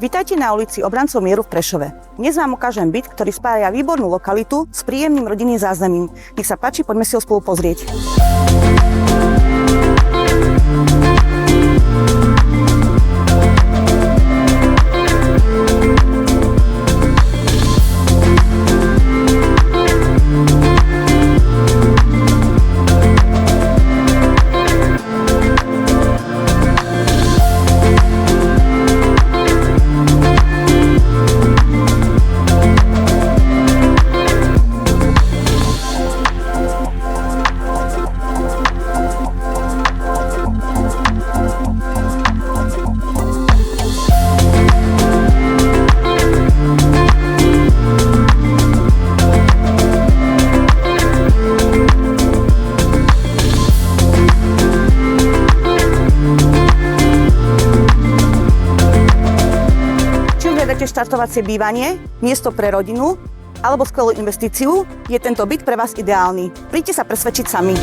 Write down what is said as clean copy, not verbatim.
Vítajte na ulici Obrancov mieru v Prešove. Dnes vám ukážem byt, ktorý spája výbornú lokalitu s príjemným rodinným zázemím. Nech sa páči, poďme si ho spolu pozrieť. Hľadáte štartovacie bývanie, miesto pre rodinu alebo skvelú investíciu, je tento byt pre vás ideálny. Príďte sa presvedčiť sami.